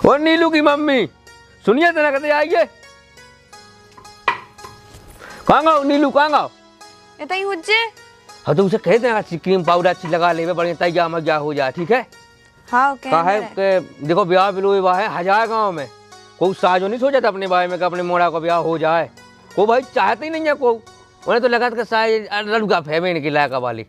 और नीलू की मम्मी सुनिए तना कहते आइए। कहाँ गाओ नीलू कहाँ गाओ? इतना ही हुज्जे। हाँ तो उसे कहते हैं क्रीम पाउडर अच्छी लगा ले बढ़िया तैयार मजा हो जाए ठीक है। हाँ कहा है कि देखो ब्याह बिलो हुआ है 1000 गाँव में कोई साजो नहीं सोचा था अपने बारे में कि अपने मोड़ा का ब्याह हो जाए। को भाई चाहते ही नहीं है को उन्हें तो लगा था कि शायद लड़का फैमे नहीं लायका वाली।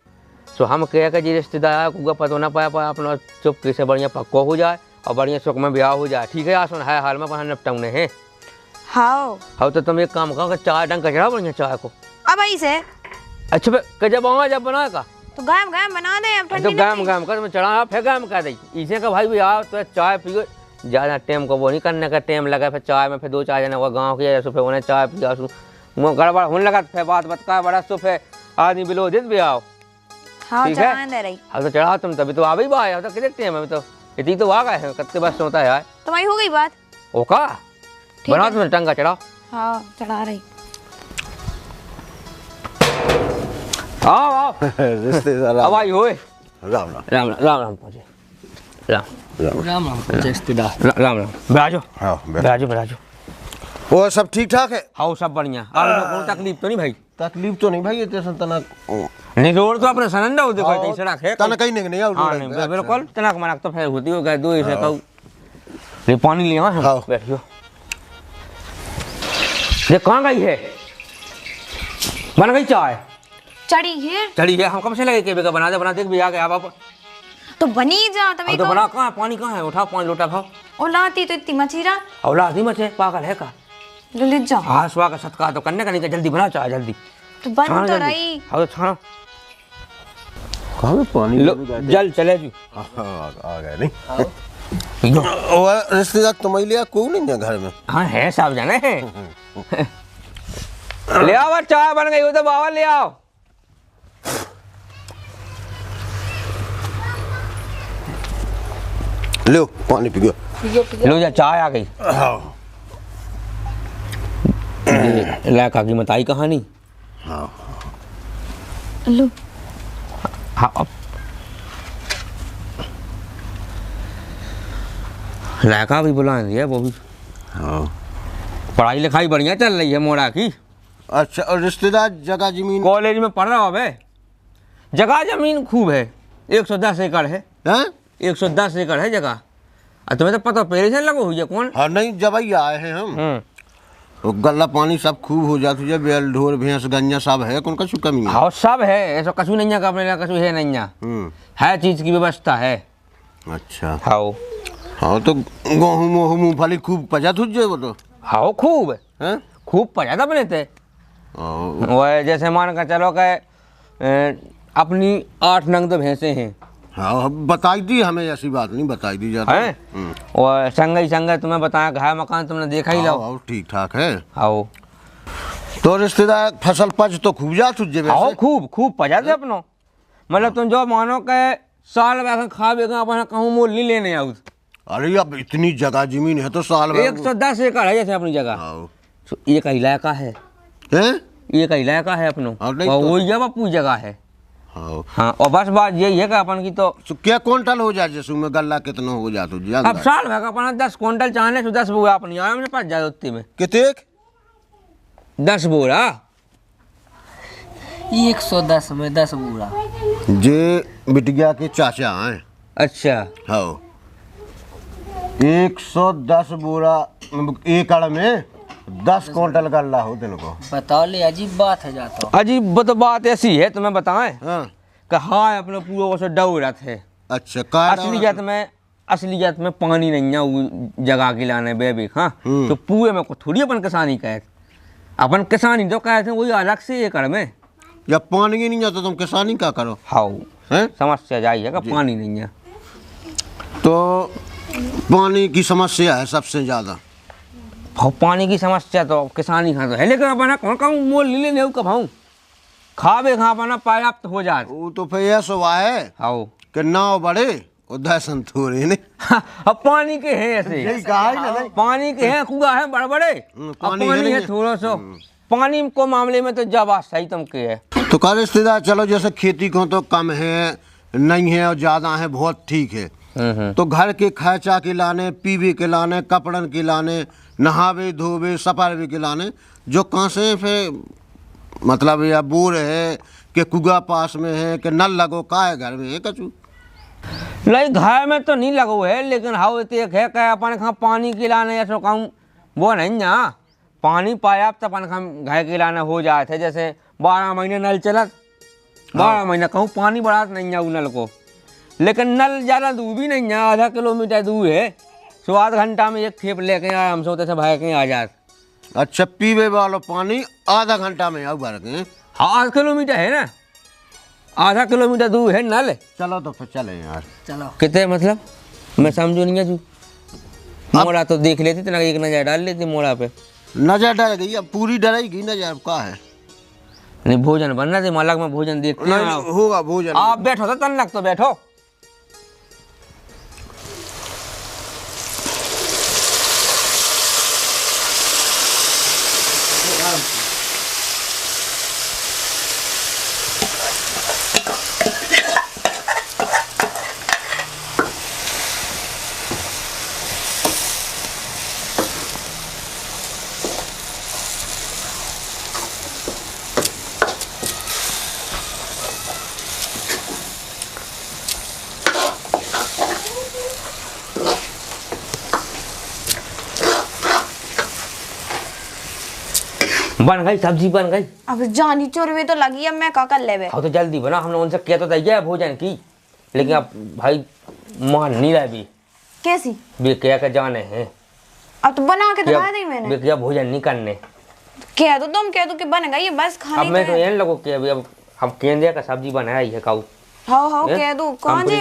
सो हम कह के जी रिश्तेदार को पता ना पाया अपना चुपके से बढ़िया पक्का हो जाए और बढ़िया सुख में ब्याह हो जाए ठीक है। आसन है हाल में निपटाउने हैं। हाँ हाँ तो तुम एक काम करो चाय डंग कचड़ा बढ़िया चाय को अब आई से। अच्छा जब आऊँगा जब बना का तो गायम गायम बना दे अब तो गायम कर मैं चढ़ा फिर गायम कर दी इसे का भाई आओ तो चाय पियो ज़्यादा टाइम को वो नहीं करने का टाइम लगा फिर चाय में फिर 2-4 जने हुआ गाँव के फिर उन्हें चाय पिया वो गड़बड़ होने लगा फिर बात बतका बड़ा सो फिर आदमी बिलो जित भी आओ। हाँ ठीक है हाँ तो चढ़ा तुम तभी तो आ भी बाय तो कितने टाइम है तो इतनी तो आ गए हैं कितने बस होता है यार तुम्हारी हो गई बात। ओका बना तुमने टंगा चढ़ाओ। हाँ चढ़ा रही। आओ आओ रिश्तेदार अब आई होए। राम राम राम राम राम पहुंचे राम राम राम रिश्तेदार राम राम बैठो। हाँ बैठो बैठो। वो सब ठीक ठाक है? हाँ सब बढ़िया अब कोई तकलीफ तो नहीं भाई? तकलीफ तो नहीं भाई ये तना नहीं रोड तो अपने सनंदा हो देखो इतनी सड़क है तना कहीं नहीं आओ। हाँ नहीं बिल्कुल तना का मनाक तो फिर होती हो गए दो ऐसे कहूँ ये पानी लिया हम बैठियो। ये कहाँ गई है? बन गई चाय? चढ़ी है चढ़ी है हम कब से लगे के बना दे भी आ गए अब तो बनी जा तभी तो बना कहाँ पानी कहाँ है उठाओ 5 लोटा भाव और लाती तो इतनी मचीरा औलाद नहीं मचे पागल है का ले जा। हाँ सुहा का सत्कार तो करने का नहीं जल्दी बना चाहे जल्दी तो बन तो रही। हाँ तो छाना कहाँ में पानी जल चले जी आ गए नहीं। और रिश्तेदार तुम्हारे लिए कोई नहीं है घर में? हाँ है सब जाने हैं ले आओ चाय बन गई हो तो बाबा ले आओ। लो पानी पियो। लो जा चाय आ गई। लड़का की मताई कहानी। हाँ लो हाँ लड़का भी बुला दिया वो भी। हाँ पढ़ाई लिखाई बढ़िया चल रही है मोड़ा की। अच्छा और रिश्तेदार जगह जमीन? कॉलेज में पढ़ रहा हो बे जगह जमीन खूब है 110 एकड़ है। हैं? 110 एकड़ है जगह। तुम्हें तो पता पहले से लगो हुई है कौन? हाँ नहीं जब ही आए हैं हम तो गल्ला पानी सब खूब हो जाती है बैल ढोर भैंस गंजा सब है कौन कछु कमी है? हाँ सब है ऐसा कछु नहीं है अपने कछु है नहीं है चीज की व्यवस्था है। अच्छा हाँ हाँ तो गेहूँ मोहूँ मूँगफली खूब पचा तुझ जाए वो तो? हाँ खूब हैं? खूब पचा बने थे वो जैसे मान कर चलो कि अपनी 8 नंग तो भैंसे हैं। हाँ बताई दी हमें ऐसी बात नहीं बताई दी जाती है और संग तुम्हें बताया घर मकान तुमने देखा ही लो। ठीक ठाक है। आओ तो रिश्तेदार फसल पच तो खूब जा तुझे आओ खूब पचा थे अपनो मतलब तुम जो मानो के साल में खा बेगा अपना कहूँ मोल नहीं लेने आओ। अरे अब इतनी जगह जमीन है तो साल में 110 एकड़ है जैसे अपनी जगह एक इलाका है एक इलाका है अपनो वही जब अपनी जगह है। हाँ और बस बात यही है कि अपन की तो क्या क्विंटल हो जाए जैसे में गल्ला कितना हो जाता? अब साल भर का अपना 10 क्विंटल चाहने से 10 बोरा अपनी आया मेरे पास जाए उतने में कितने 10 बोरा 110 में 10 बोरा जे बिटिया के चाचा हैं। अच्छा हाँ 110 बोरा एकड़ में 10 क्विंटल गल्ला हो दिन को। बताओ ले अजीब बात है जाता। अजीब तो बात ऐसी है तुम्हें बताएं हाँ कि हाँ अपने पूरा से डौरत है। अच्छा असलियत में पानी नहीं है जगह के लाने बेबी। हाँ तो पूरे में थोड़ी अपन किसानी कहे अपन किसानी जो कहते हैं वही अलग से एकड़ में। जब पानी ही नहीं आता तुम किसानी क्या करो? हाँ समस्या जाई है कि पानी नहीं है तो पानी की समस्या है सबसे ज्यादा। पानी की समस्या तो किसानी खा तो है लेकिन अपना कौन कहूँ मोल ले लेने कभाऊँ खावे खा पाना पर्याप्त हो जाए वो तो फिर यह सुबह है हाँ कि नाव बड़े उधर संतोरे ने। अब पानी के हैं ऐसे पानी के हैं कुआ है बड़े बड़े पानी है थोड़ा सा पानी को मामले में तो जब सही तुम के है। तो का रिश्तेदार चलो जैसे खेती को तो कम है नहीं है और ज्यादा है बहुत ठीक है तो घर के खर्चा के लाने, पीवे के लाने, कपड़न के लाने, नहावे धोवे सफावे के लाने, जो कहाँ से फिर मतलब या बोर है कि कुआ पास में है कि नल लगो का है घर में है कछु। नहीं घर में तो नहीं लगो है, लेकिन हाउ एक है क्या अपन खा पानी के लाने ऐसा कहूँ वो नहीं ना, पानी पाया तो अपन खा घर के लाना हो जाए थे। जैसे 12 महीने नल चलत, 12 महीना कहूँ पानी बढ़ात नहीं है नल को, लेकिन नल ज़्यादा दूर भी नहीं है, आधा किलोमीटर दूर है। सो आध घंटा में एक खेप लेके आए हम सोते थे भाई कहीं आ जाए। अच्छा पीवे वाला पानी आधा घंटा में आओ भर के। हाँ 8 किलोमीटर है ना, आधा किलोमीटर दूर है नल। चलो तो फिर चले यार। चलो कितने मतलब मैं समझू नहीं है तू। मोड़ा तो देख लेती तना, एक नजर डाल लेती मोड़ा पे। नजर डर गई, अब पूरी डरेगी नजर का है। नहीं भोजन बनना थी मालक में भोजन देखते हैं। नहीं होगा भोजन। आप बैठो तो तन्नक तो बैठो। बन गई सब्जी बन गई। अब जानी चोरवे तो लगी, अब मैं का कर लेवे। हाँ तो जल्दी बना, हमने उनसे किया तो तैयार भोजन की, लेकिन अब भाई मान नहीं रहा भी। कैसी? वे क्या के जाने हैं, अब तो बना के दिखा दी मैंने। वे क्या भोजन नहीं करने। कह दो तुम, कह दो कि बन गई बस खाने। अब मैं तो ये लगो कि अभी अब हम केंद्र का सब्जी बनाया है काऊ। हाँ हाँ कह दो कौन जी।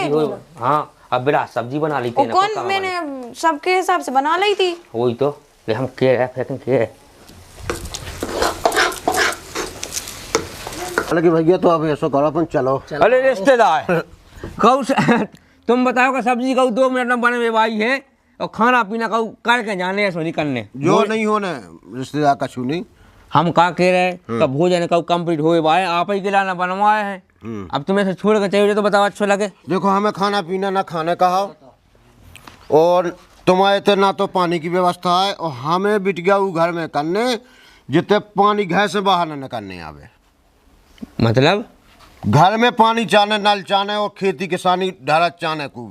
हाँ अब बिरा सब्जी बना ली थी ना, कौन पक्का मैंने सबके हिसाब से बना ली थी। वही तो ये हम के है फेंकन के है। हालांकि भैया तो अब ऐसा करो अपन चलो। अरे रिश्तेदार कऊ तुम बताओ का सब्जी कऊ 2 मिनट में बने हुए भाई है, और खाना पीना कऊ करके जाने ऐसा नहीं करने जो नहीं होने रिश्तेदार कछु नहीं। हम का कह रहे का भोजन कऊ कंप्लीट हुए भाई, आप ही के लाना बनवाए हैं। अब तुम्हें से छोड़ के चाहिए तो बताओ अच्छा लगे। देखो हमें खाना पीना ना खाने का हो, और तुम्हारे तो ना तो पानी की व्यवस्था है, और हमें बिट गया वो घर में करने जितने पानी घर से बाहर न करने आवे। मतलब घर में पानी चाने, नल चाने, और खेती किसानी ढारत चाने को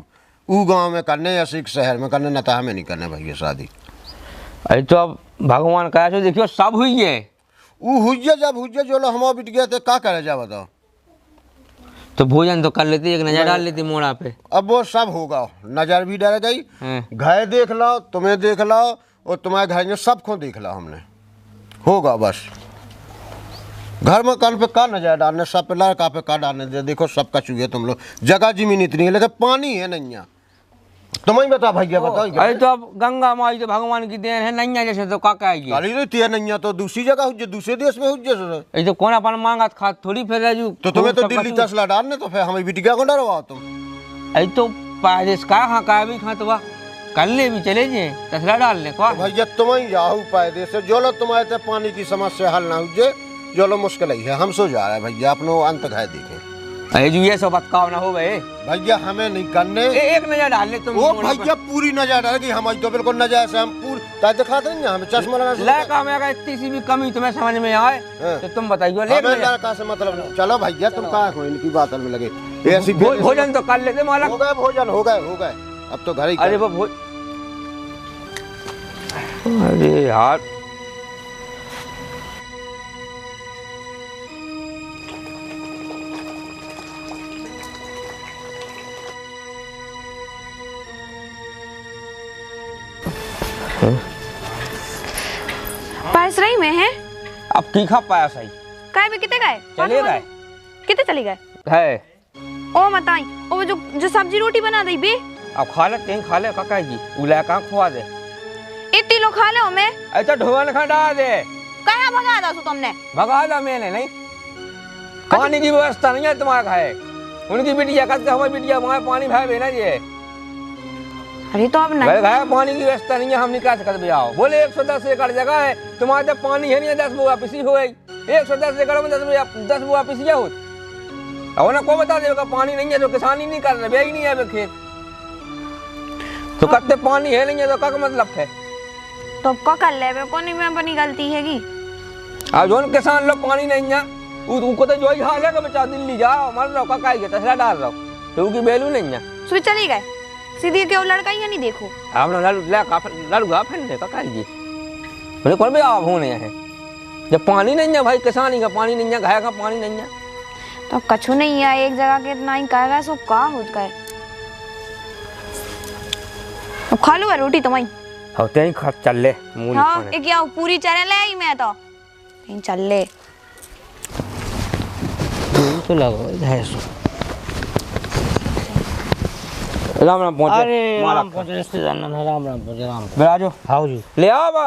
ऊ गांव में करने या सिख शहर में करने, न तो हमें नहीं करने भैया शादी। अरे तो अब भगवान का ऐसे देखियो सब हुई है। ऊ हुज्जे जब हुज्जे जो लो हम बिट गए थे का करे जा बताओ। तो भोजन तो कर लेती, एक नजर डाल लेती मोड़ा पे। अब वो सब होगा, नजर भी डर गई, हैं। घर देख लो, तुम्हें देख लो, और तुम्हारे घर में सबको देख लो हमने, होगा बस। घर में कान पे का नजर डालने, सब पे लड़का पे का डालने दे। देखो सबका चूहे तुम लोग, जगह जमीन इतनी है लेकिन पानी है नहीं यहाँ। तुम्हें बता भैया बताओ। अरे तो अब गंगा माई तो भगवान की देन है, नहीं है जैसे तो का आएगी। काली रहती है नहीं तो दूसरी जगह हुज्जे, दूसरे देश में हुज्जे से। ये तो कौन अपन मांगा खा थोड़ी फिर जू। तो तुम्हें तो दिल्ली तसला डालने, तो फिर हमें बिटिया को डरवाओ तुम। अरे तो पादेश का हाँ का भी खा तो कल ले भी चले जे तसला डाल ले का। भैया तुम्हें जाओ पायदे से, जो लो तुम्हारे पानी की समस्या हल ना हुज्जे, जो लो मुश्किल है हम सो जा रहे हैं भैया, अपनो अंत है देखें। अरे जी ये सब बतकाव ना हो गए भैया, हमें नहीं करने। एक नजर डाल ले तुम। वो भैया पूरी नजर डालेगी, हम तो बिल्कुल नजर से हम पूरी दिखाते नहीं, हमें चश्मा लगा लड़का में अगर इतनी सी भी कमी तुम्हें समझ में आए तो तुम बताइए। लड़का से मतलब नहीं। चलो भैया तुम कहाँ हो, इनकी बात में लगे ऐसी। भोजन तो कर लेते मालक। हो गए भोजन, हो गए अब तो घर ही। अरे वो अरे यार पास रही में है। अब की खा पाया सही। काय भी कितने गए? चले गए। कितने चले गए? है ओ बताई, ओ जो सब्जी रोटी बना दी बे। अब खा ले, कहीं खा ले काका जी, उला कहाँ खुआ दे। इतनी लोग खा लो मैं। ऐसा ढोवन खड़ा दे। कहाँ भगा दा तुमने? भगा दा मैंने नहीं। पानी की व्यवस्था नहीं है तुम्हारा है। उनकी बिटिया करते हमारी बिटिया वहाँ पानी भाई भेना जी। अरे तो अब नहीं पानी की व्यवस्था नहीं है, हम निकाल सकते भी आओ। बोले 110 एकड़ जगह है, तुम्हारे जब पानी है नहीं, 10 बुआ पिसी हो गई। 110 एकड़ में 10 बुआ पिसिया हो। और ना को बता देगा पानी नहीं है तो किसान ही नहीं कर रहे, ही नहीं है खेत। तो कत्ते पानी है नहीं है तो का मतलब है? तो का कर ले बे कोनी में अपनी गलती है की अब जोन किसान लोग पानी नहीं है उनको तो जो ही हाल है कि बेचारा दिल्ली जाओ मर रहा का काई के तसला डाल रहा क्योंकि बेलू नहीं है सुई चली गए सीधी क्यों लड़का ही नहीं देखो हमने लड़ूगा फिर का काई जी बोले कौन भी आप होने हैं जब पानी नहीं है भाई किसानी का पानी नहीं है गाय का पानी नहीं है तो कछु नहीं है एक जगह के इतना ही कहेगा सो का हो गए तो खा लो रोटी तो वहीं होते ही खा चल ले मूली हाँ खाने एक या पूरी चैनल है ही मैं तो कहीं चल ले तो लगो भैंसो। राम राम पहुंचे अरे राम पहुंचे रिश्तेदार ना राम पहुंचे राम बिराजो आओ जी। ले आओ बा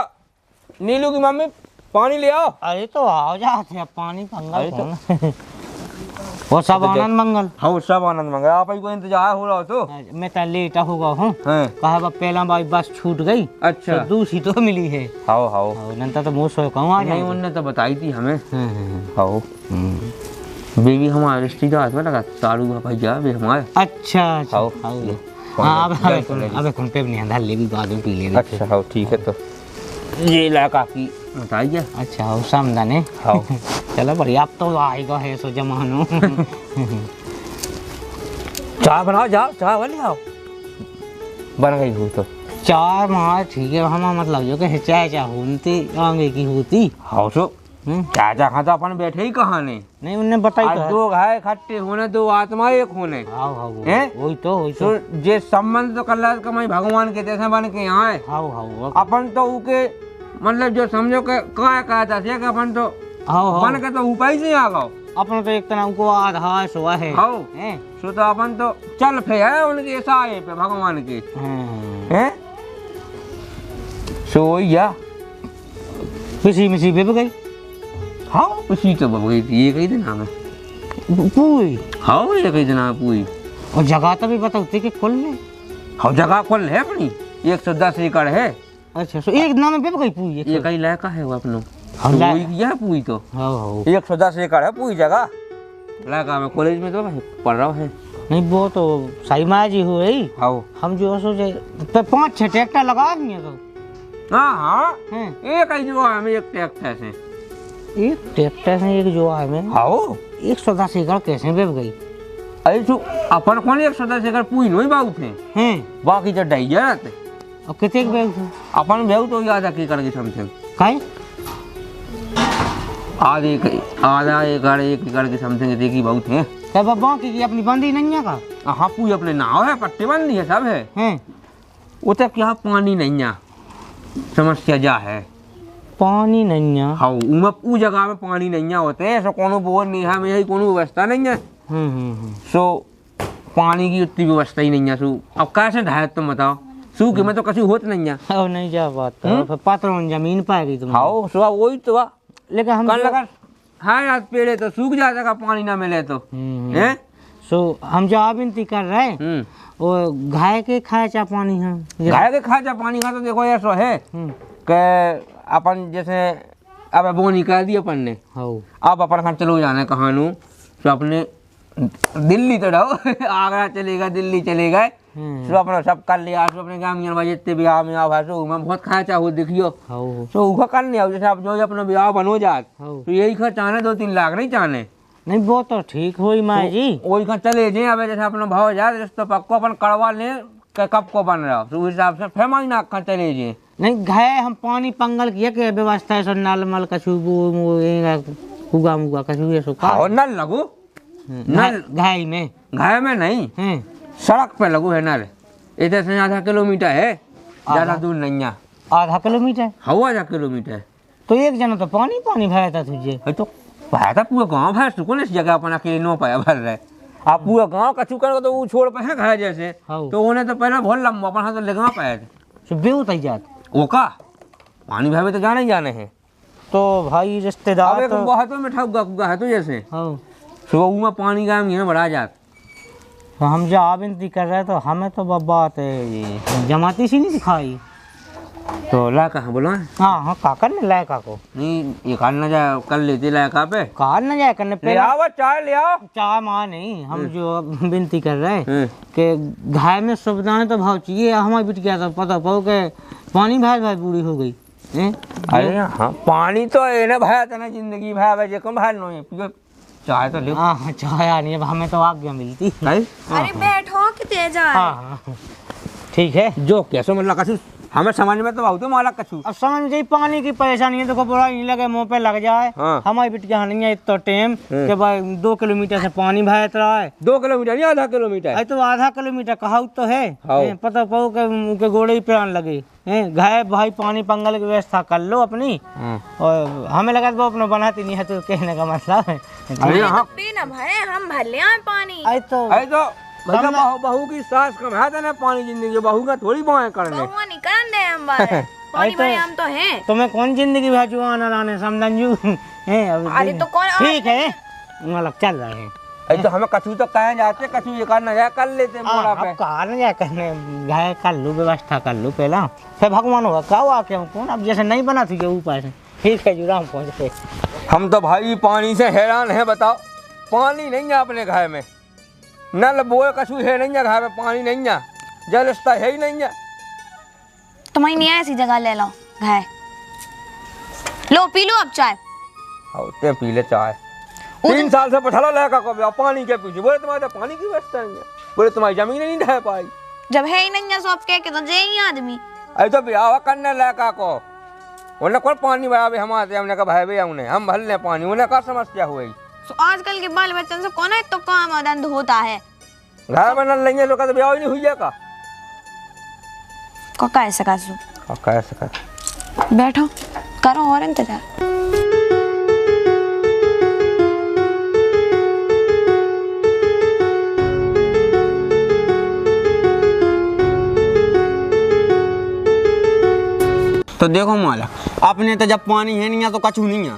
नीलू की मम्मी पानी ले आओ अरे तो आओ जाते पानी पंगल तो वो सब आनंद मंगल हाँ सब आनंद मंगल आप ही को इंतजार हो रहा हो तो मैं तो लेट होगा हूँ हैं कहा बा पहला बार बस छूट गई अच्छा तो दूसरी तो मिली है हाओ हाओ नंतर तो मुँह सो कहूँ आ नहीं जाए उनने तो बताई थी हमें हाओ बेबी हमारे रिश्तेदार में लगा तारू भैया भी हमारे अच्छा हाओ हाँ अब कौन पे नहीं अंधा ले भी बाद में पी ले अच्छा हाओ ठीक है तो ये लड़का की बताइए अच्छा हो समझाने हाओ चलो बढ़िया अब तो आएगा है सो जमानो चाय बनाओ जाओ चाय वाली आओ बन गई हो तो चाय मार ठीक है हम मतलब जो कि चाय होती आगे की होती हाओ सो चाचा खाता अपन बैठे ही कहाँ नहीं उनने बताई आज तो दो घाय इकट्ठे होने दो आत्मा एक होने हाउ हाउ हैं? वही तो तो जे संबंध तो कल्ला कमाई भगवान के जैसे बन के यहाँ है हाउ हाउ अपन तो उके मतलब जो समझो के कहा था कि अपन तो हाउ बन के तो ऊपर ही से आ गओ अपना तो एक तरह को आधा सुआ है हाउ हैं? सो तो अपन तो चल फे है उनके साए पे भगवान के हैं सो या किसी मिसी पे गई हाँ उसी तो बगई थी ये कही दिन हमें पूरी हाँ ये कही दिन पूरी और जगह तो भी बताते कि कुल में हाँ जगह कुल है अपनी 110 एकड़ है अच्छा सो एक नाम पे गई पूरी ये कहीं लायका है वो अपनो हाँ, तो लायक। वही यह पूरी तो हाउ हाउ 110 एकड़ है पूरी जगह लायका में कॉलेज में तो पढ़ रहा है नहीं वो तो सही माँ जी हुई हाँ हम जो सोचे 5-6 ट्रैक्टर लगा दिए तो हाँ हाँ हैं एक ही जो हमें एक ट्रैक्टर से एक ट्रैक्टर से एक जो है में हाँ 110 एकड़ कैसे बेच गई अरे तो अपन कौन 110 एकड़ पूरी नहीं बाबू थे हैं बाकी जो डई जाते और कितने के बेच अपन बेहू तो आधा एकड़ की समथिंग काहे आधा एकड़ 1 एकड़ की समथिंग देखी बहुत है क्या बाबा की अपनी बंदी नहीं है का हाँ पूरी अपने नाव है पट्टे बंदी है सब है हैं वो तो क्या पानी नहीं है समस्या जा है पानी नहीं है हाँ उ जगह में पानी नहीं होते ऐसा कोनो बोर नहीं है में यही कोनो व्यवस्था नहीं है सो पानी की उतनी व्यवस्था ही नहीं है सो अब कैसे ढायत तुम बताओ सूखे में तो कहीं होत नहीं है और नहीं जा बात तो फिर पात्रों जमीन पाएगी तुम हाँ सो अब वही तो लेकिन हम कल लगा हाँ यार पेड़े तो सूख जाएगा पानी ना मिले तो हैं सो हम जो विनती कर रहे हैं वो गाय के खाए चा पानी है गाय के खा जा पानी का तो देखो ऐसा है कि अपन जैसे अब वो निकाल दी अपन ने हाउ अब अपन खान चलो जाना कहाँ नू तो अपने दिल्ली तो रहो आगरा चलेगा दिल्ली चले गए तो अपना सब कर लिया तो अपने गाँव में जितने ब्याह में आओ भाषो मैं बहुत खाया चाहो देखियो हाउ तो उखा कर नहीं आओ जैसे आप जो अपना ब्याह बनो जात हाउ तो यही खा चाहने 2-3 लाख नहीं चाहने नहीं वो तो ठीक हुई माँ जी वही खा चले जाए अब जैसे अपना भाव जाए तो पक्को अपन कड़वा ले कब को बन रहा तो उस हिसाब से फेमा ही ना खा चले जाए नहीं घाय हम पानी पंगल किया के व्यवस्था है सो नल मल कछु हुआ मुगा कछु ये सो का और नल लगू नल घाय में घाय में नहीं हैं सड़क पे लगू है नल इधर से आधा किलोमीटर है ज्यादा दूर नहीं है आधा किलोमीटर हवा आधा किलोमीटर तो एक जना तो पानी पानी भरा था तुझे है तो भाया था पूरा गाँव भर सुकून इस जगह अपन अकेले नो पाया भर रहे आप पूरा गाँव कछु कर तो वो छोड़ पे है घर जैसे हाउ तो उन्हें तो पहले बहुत लंबा अपन तो लगा पाया थे सो बेउ तई जात ओका पानी भाई तो जाने ही जाने हैं तो भाई अब रिश्तेदार एक तो बहुत में ठग गुगा है तो जैसे हाउ सुबह में पानी का में बढ़ा जात तो हम जो विनती कर रहे तो हमें तो बात जमाती सी नहीं सिखाई तो लाका हाँ बोलो। हाँ हाँ का करने लायका को नहीं ये खाना जाए कर लेते लाका पे कार न जाए करने ले पे आओ चाय ले आओ। चाय माँ नहीं, हम जो विनती कर रहे हैं कि घाय में सुविधाएं तो भाव चाहिए। हमारी बिटिया तो पता पाओ के पानी भाई भाई पूरी हो गई हैं। अरे हाँ पानी तो है ना भाई तना जिंदगी भाई भाई जे कम भाई नो है पियो चाय तो ले। हाँ चाय आनी है, हमें तो आज्ञा मिलती। नहीं अरे बैठो कि तेज आ हाँ हाँ ठीक है। जो कैसे मतलब कछु हमें समझ में तो बहुत माला कछु। अब समझ जाइए पानी की परेशानी है, देखो बुरा नहीं लगे मुंह पे लग जाए। हाँ। हमारी बिटिया नहीं है इतना टाइम के भाई 2 किलोमीटर से पानी बहत रहा है। 2 किलोमीटर नहीं आधा किलोमीटर अरे तो आधा किलोमीटर कहा तो है। हाँ। पता पाओ के गोड़े ही प्राण लगे हैं। घाय भाई पानी पंगल की व्यवस्था कर लो अपनी। और हमें लगा वो अपना बनाती नहीं है तो कहने का मतलब है। अरे हाँ पीना भाई हम भर ले आए पानी। अरे तो मतलब बहू की सास कम है तो ना पानी जिंदगी बहू का थोड़ी बाएं करने। बहुआ नहीं करन दे हम बारे पानी भरे हम तो हैं। तुम्हें कौन जिंदगी भेजू आना लाने समझू हैं। अरे तो कौन ठीक है मतलब चल रहे हैं। अरे तो हमें कछु तो कहे जाते कछु ये करना जाए कर लेते मोड़ा पे। अब कहा न जाए कहने घाय कर लो व्यवस्था कर लो पहला फिर भगवान होगा क्या हुआ क्या कौन अब जैसे नहीं बना थी ऊपर से। ठीक है जुड़ा हम पहुँच गए। हम तो भाई पानी से हैरान है बताओ पानी नहीं है अपने घर में नल बोए कछु है नहीं है घर में पानी नहीं है जल स्तर है ही नहीं है। तुम्हारी नहीं ऐसी जगह ले लो घाय लो पी लो अब चाय। ते पी ले चाय 3 साल से पठला लड़का को पानी के पीछे बोले तुम्हारे तो पानी की व्यवस्था नहीं है बोले तुम्हारी जमीन नहीं ढह पाई। जब है ही नहीं है सब कह के तो जे ही आदमी। अरे तो ब्याह करने लड़का को उन्हें कौन पानी बराबर हमारे हमने कहा भाई भैया उन्हें हम भर ले पानी उन्हें क्या समस्या हुई। तो आजकल के बाल बच्चन से कौन है तो काम धंध होता है। घर में नल लेंगे लोग तो ब्याह ही नहीं हुई का कैसे कासू कैसे कर बैठो करो और इंतजार। तो देखो माला अपने तो जब पानी है नहीं है तो कछु नहीं है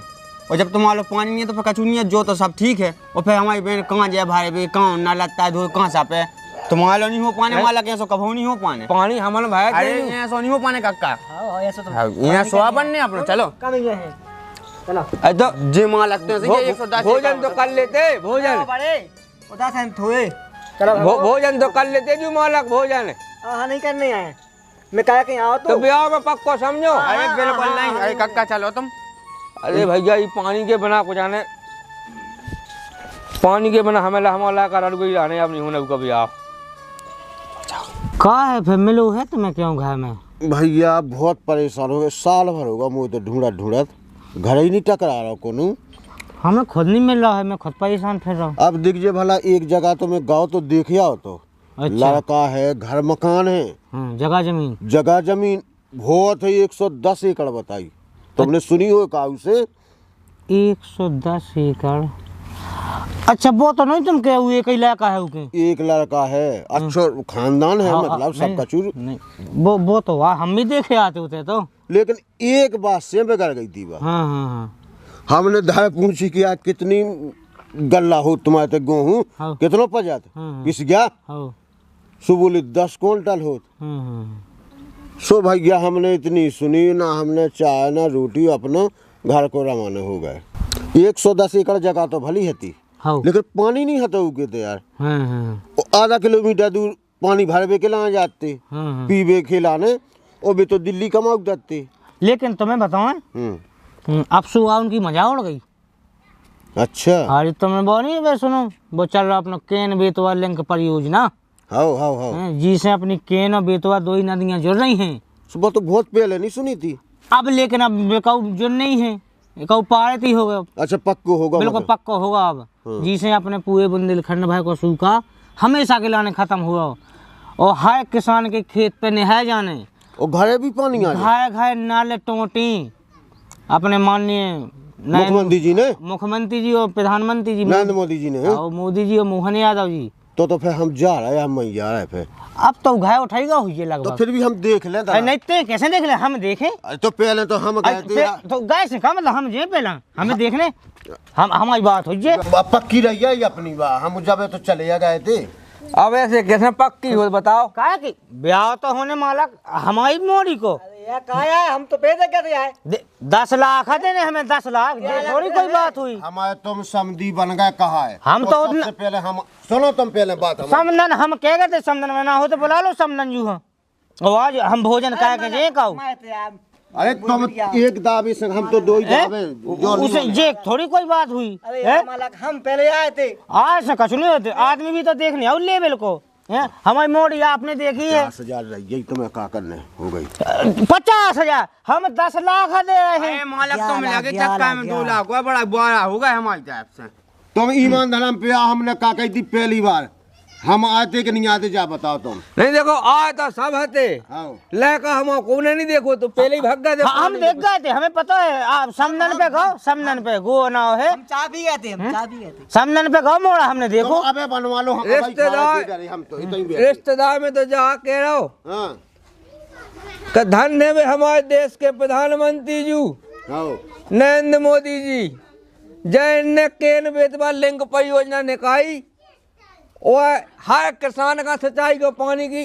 और जब तुम्हारे पानी नहीं है तो फिर कछु नहीं है जो तो सब ठीक है। और फिर हमारी बहन कहाँ जाए भाई भाई कहाँ ना लगता है धो कहाँ सा पे तुम्हारा नहीं हो पाने वाला कैसे कभी नहीं हो पाने पानी हमारे भाई अरे यहाँ सो नहीं हो पाने कक्का यहाँ सोआ बनने अपना चलो अरे तो जे माँ लगते हैं 110 भोजन तो कर लेते भोजन भोजन तो कर लेते जो मालक भोजन हाँ नहीं करने आए मैं कहा कि आओ तो ब्याह में पक्को समझो। अरे बिल्कुल नहीं अरे कक्का चलो तुम। अरे भैया ये पानी के बिना कुछ आने पानी के बिना हमें हमारा कर अड़गई रहने अब नहीं होने कभी आप कहा है फिर मिलो है तुम्हें क्यों घर में। भैया बहुत परेशान हो गए साल भर होगा मुझे तो ढूंढत घर ही नहीं टकरा रहा कोनो। हमें खुद नहीं मिल रहा है, मैं खुद परेशान फिर रहा हूँ। अब दिखजे भला एक जगह तो मैं गाँव तो देख आओ तो अच्छा। लड़का है घर मकान है जगह जमीन बहुत है 110 एकड़ बताई तुमने सुनी हो काऊ से 110 एकड़। अच्छा वो तो नहीं तुम कहे हुए एक ही लड़का है उके एक लड़का है अच्छा खानदान है मतलब सब कचूर नहीं वो तो वाह हम भी देखे आते होते तो लेकिन एक बात से बिगड़ गई थी हाँ हाँ हाँ हमने धाय पूछी कि आज कितनी गल्ला हो तुम्हारे तक गेहूँ हाँ। कितनों पजात हाँ। किस गया हाँ सो बोली 10 क्विंटल हो। हाँ सो भैया हमने इतनी सुनी ना हमने चाय ना रोटी अपना घर को रवाना हो गए। 110 एकड़ जगह तो भली हती हाँ लेकिन पानी नहीं हता उके तो यार हाँ हाँ आधा किलोमीटर दूर पानी भरवे के ला जाते हाँ। पीवे खिलाने और भी तो दिल्ली कमाऊ जाते। लेकिन तुम्हें बताओ अब सुबह उनकी मजा उड़ गई। अच्छा अरे तुम्हें वो नहीं वे सुनो वो चल रहा अपना केन बेतवा लिंक परियोजना हाँ जिसे अपनी केन और बेतवा 2 ही नदियां जुड़ रही हैं। सुबह तो बहुत पहले नहीं सुनी थी। अब लेकिन अब बेकाऊ जुड़ नहीं है बेकाऊ पारित ही होगा। अच्छा पक्को होगा बिल्कुल पक्का होगा अब जिसे अपने पूरे बुंदेलखंड भाई को सूखा हमेशा के लाने खत्म हुआ और हर किसान के खेत पे नहाए जाने और घरे भी पानी आ घाय घाय नाले टोटी अपने माननीय मुख्यमंत्री जी और प्रधानमंत्री जी नरेंद्र मोदी जी ने और मोदी जी और मोहन यादव जी तो फिर हम जा रहे हैं हम जा रहे हैं फिर अब तो घाय उठाएगा हुई लगभग तो फिर भी हम देख लें अरे नहीं तो कैसे देख ले हम देखें तो पहले तो हम गए थे तो गए से का मतलब हम जे पहला हमें देखने हम हमारी बात हो जे पक्की रही है अपनी बात हम जब तो चले गए थे। अब ऐसे कैसे पक्की हो बताओ क्या कि ब्याह तो होने मालक हमारी मोड़ी को हम तो पैसे कैसे आए 10 लाख है देने हमें 10 लाख ये थोड़ी कोई बात हुई। हमारे तुम समधी बन गए कहा है हम तो उतना- सबसे पहले हम सुनो तुम पहले बात हमारी। समदन हम कह गए थे समदन में ना हो तो बुला लो समदन जू हम और आज हम भोजन कह के जे कहू अरे तुम एक दावे से हम तो दो ही दावे जो उसे ये थोड़ी कोई बात हुई अरे हैं? मालक हम पहले आए थे आज से कछ नहीं होते आदमी भी तो देखने और लेवल को हैं? हमारी मोड़ी आपने देखी है 50,000 रही यही तुम्हें क्या करने हो गई 50,000 हम 10 लाख दे रहे हैं। अरे मालक तुम लगे चक्का में 2 लाख हुआ बड़ा बुरा हो गया हमारी तरफ से। तुम ईमान धर्म पे हमने क्या कही थी पहली बार हम आते कि नहीं आते जा बताओ तुम। नहीं देखो आए तो सब हते आओ लड़का हम को नहीं देखो तो पहले ही भाग गए थे। हम देख गए थे हमें पता है आप समदन पे गो समदन पे गो ना है हम चाय भी गए थे हम चाय भी गए थे समदन पे गो मोड़ा हमने तुम देखो अबे बनवा लो हम रिश्तेदार हम तो इतना ही बैठे। रिश्तेदार में तो जा कह रहा हो हाँ कि धन्य में हमारे देश के प्रधानमंत्री जी आओ नरेंद्र मोदी जी जय ने केन बेतवा लिंक परियोजना निकाली और हर किसान का सिंचाई को पानी की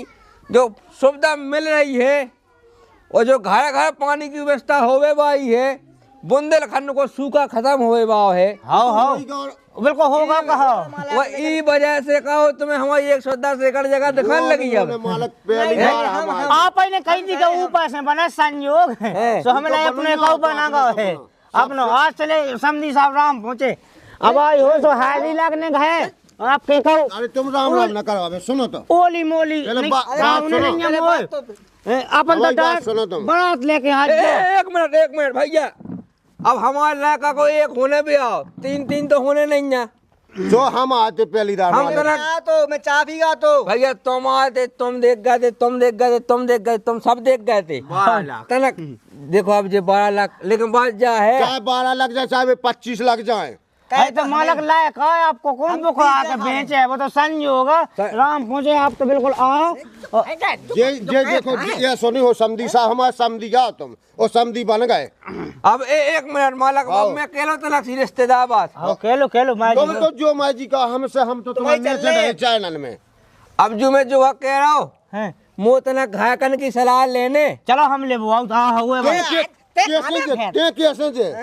जो सुविधा मिल रही है और जो घर घर पानी की व्यवस्था होवे वाली है बुंदेलखंड को सूखा खत्म होवे वाला है। हाँ हाँ बिल्कुल होगा कहा वो ई वजह से कहो तुम्हें हमारी 110 एकड़ जगह दिखाने लगी अब। मालक पहली बार हम आए। आप ने कही थी कि ऊपर से बना संयोग है तो हमने अपने को बना गए है अपनो आज चले समधी साहब राम पहुंचे अब आई हो तो हाली लगने गए आप के कहो अरे तुम राम राम न करो अबे सुनो तो ओली मोली पहले नहीं, बात गाँव में सुनो। नहीं है मोल। अपन तो हमारी बात डाक सुनो तुम। बारात लेके हाथ एक मिनट भैया अब हमारे लड़का को एक होने भी आओ 3 तो होने नहीं है। जो हम आते पहली बार हम मालक। तना आया तो मैं चाय भी गया तो भैया तुम आए थे तुम देख गए थे तुम देख गए थे तुम देख गए तुम सब देख गए थे 12 लाख। तनक देखो अब ये 12 लाख लेकिन बात जा है चाहे 12 लग जाए चाहे 25 लग जाए है तो मालक लायक है आपको कौन बुखा आके बेचे है वो तो संयोग है राम पहुंचे आप तो बिल्कुल आओ ये देखो ये सुनी हो समधी साहब हमारे समधी जाओ तुम और समधी बन गए अब एक मिनट मालक अब मैं कह लो तनक सी रिश्तेदार बात आओ खेलो मैं तुम तो जो मैं जी का हमसे हम तो तुम्हारे नीचे रहे चैनल में अब जो मैं जो कह रहा हूँ हैं मुँह तनक घायकन की सलाह लेने चलो हम ले वो हुए कैसे जे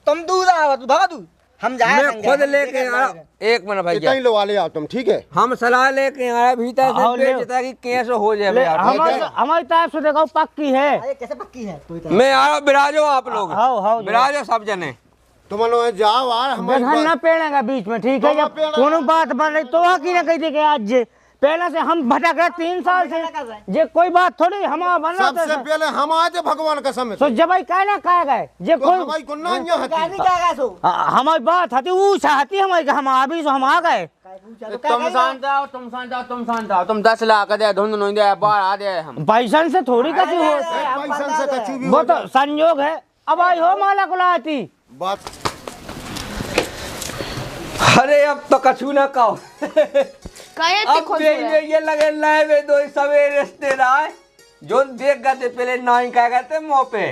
तुम दूर आओ तू भागा तू हम जाए मैं खुद लेके आया एक मिनट भैया इतना ही लो वाले आओ तुम ठीक है हम सलाह लेके आया भीतर आओ, से ले। बेचता कि कैसे हो जाए भैया हमारी तरफ से देखो पक्की है अरे कैसे पक्की है तू मैं आ रहा हूँ बिराजो आप लोग आओ बिराजो सब जने तुम लोग जाओ यार हमारी देखा ना पेड़ेगा बीच में ठीक है जब कोनो बात बन रही तो हकी ना कही थी कि आज जे पहले से हम भटक रहे 3 साल से जे कोई बात थोड़ी हमारा बन रहा सबसे था पहले हम आए भगवान का समय तो जब कह ना कह गए जे तो कोई हमारी को ना यहाँ हती। क्या गया सो हमारी बात हती वो चाहती हमारी हम अभी सो हम आ गए तुम शांत जाओ तुम शांत जाओ तुम शांत जाओ तुम 10 लाख दे धुंध नहीं दे 12 दे हम पैसन से थोड़ी कची हो पैसा से कछु भी वो हो तो संयोग है अब आई हो माला कुलाती बात अरे अब तो कछु ना कहो कहे थे अब खुद ये लगे लाए दो सवेरे रिश्तेदार जो देख गए थे पहले ना ही कह गए थे मुँह पे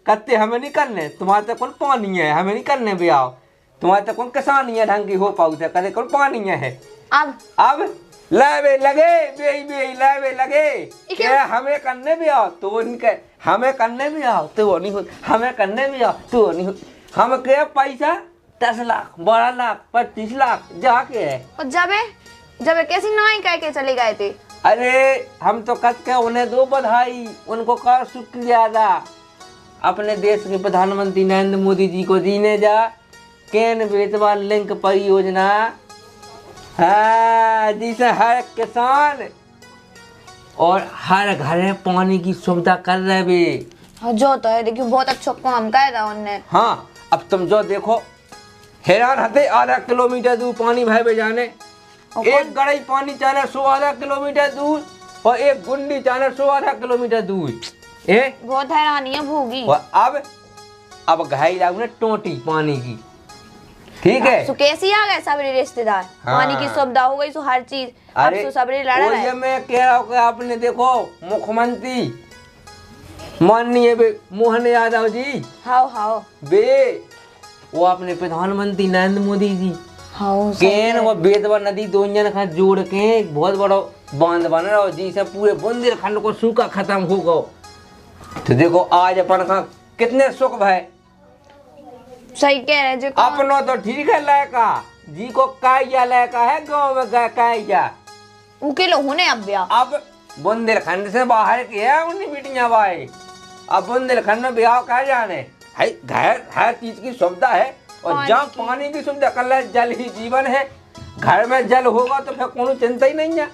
कहते हमें नहीं करने तुम्हारे तक कौन पानी है हमें नहीं करने भी आओ तुम्हारे तक कौन किसानी है ढंग की हो पाऊ थे कहते कौन पानी है अब लावे लगे बे लावे लगे क्या हमें करने भी आओ तो वो नहीं कहे हमें करने भी आओ तो वो नहीं हो हमें करने भी आओ तो वो नहीं हो हम क्या पैसा 10 लाख 12 लाख 25 लाख जाके है और जब कैसी नाई कह के चले गए थे अरे हम तो कद के उन्हें दो बधाई उनको कर शुक्रिया अदा अपने देश के प्रधानमंत्री नरेंद्र मोदी जी को दीने जा केन बेतवा लिंक परियोजना हाँ जिसे हर किसान और हर घर में पानी की सुविधा कर रहे भी हाँ, जो तो है देखियो बहुत अच्छा काम कर रहा उनने हाँ अब तुम जो देखो हैरान हते आधा किलोमीटर दूर पानी भय जाने एक गड़ई पानी चाहे 100 किलोमीटर दूर और एक गुंडी चाहे 100 किलोमीटर दूर बहुत हैरानी है भूगी और अब घाई लागू ना टोटी पानी की ठीक है तो कैसी आ गए सबरे रिश्तेदार हाँ। पानी की सुविधा हो गई तो हर चीज अब अरे तो सबरे लड़ वो रहे ये हैं। मैं कह रहा हूँ कि आपने देखो मुख्यमंत्री माननीय मोहन यादव जी हाओ हाओ बे वो अपने प्रधानमंत्री नरेंद्र मोदी जी हाओ केन वो बेतवा नदी दोनों का जोड़ के एक बहुत बड़ा बांध बन रहा हो जिसे पूरे बुंदेलखंड को सूखा खत्म हो गो तो देखो आज अपन का कितने सुख भाई, सही कह रहे जो अपनो तो ठीक है लड़का जी को काया लड़का है गाँव में काया। उकेलो होने अब ब्याह। अब बुंदेलखंड से बाहर की है उन्हीं बेटियां भाई। अब बुंदेलखंड में ब्याह कहा जाने है, घर हर चीज की सुविधा है और जहाँ पानी की सुविधा कल है, जल ही जीवन है। घर में जल होगा तो फिर कोनो चिंता ही नहीं है।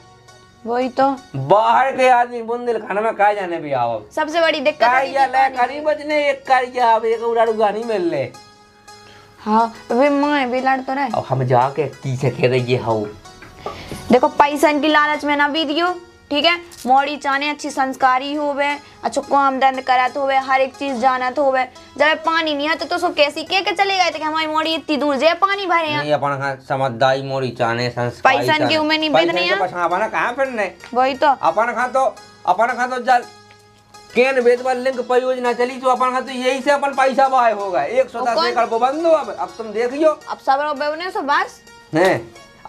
वही तो बाहर के आदमी बुंदेलखंड में कहा जाने ब्याह सबसे बड़ी दिक्कत है कि करी बजने एक कारिया अब एक उड़ाड़ूगा नहीं मिल ले। हाँ वे माँ वे लड़ तो रहे। अब हम जाके पीछे खेल ये हाउ देखो पैसा की लालच में ना भी दियो, ठीक है। मोड़ी चाने अच्छी संस्कारी होवे, अच्छा काम धंध करत होवे, हर एक चीज जानत होवे। जब पानी नहीं है तो सो कैसी के चले गए थे कि हमारी मोड़ी इतनी दूर जे पानी भरे हैं। नहीं अपन का समझदारी मोड़ी चाने संस्कारी पैसा के उमे नहीं बेचने हैं। पैसा अपन कहां फिरने वही तो अपन का तो जल केन वेदवाल लिंक परियोजना चली तो अपन का तो यही से अपन पैसा बाय होगा 110 एकड़ वो बंद हो। अब तुम देखियो अब सब रोबे सो बस है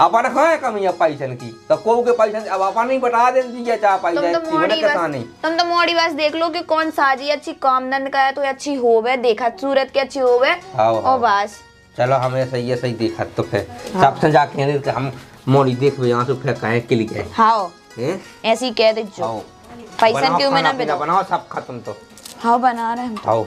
अपन है कमी है पैसन की तो को के पैसा अब अपन नहीं बता दे दिया चाह पैसा तुम तो मोड़ी बस देख लो कि कौन साजी अच्छी काम धंध करे तो अच्छी होवे, देखा सूरत की अच्छी होवे और बस। चलो हमें सही देखा तो फिर सबसे जाके हम मोड़ी देख यहाँ से फिर कहे के लिए हाँ ऐसी कह दे जो पैसा के उम्र ना बनाओ सब खत्म तो हाँ बना रहे हैं। आओ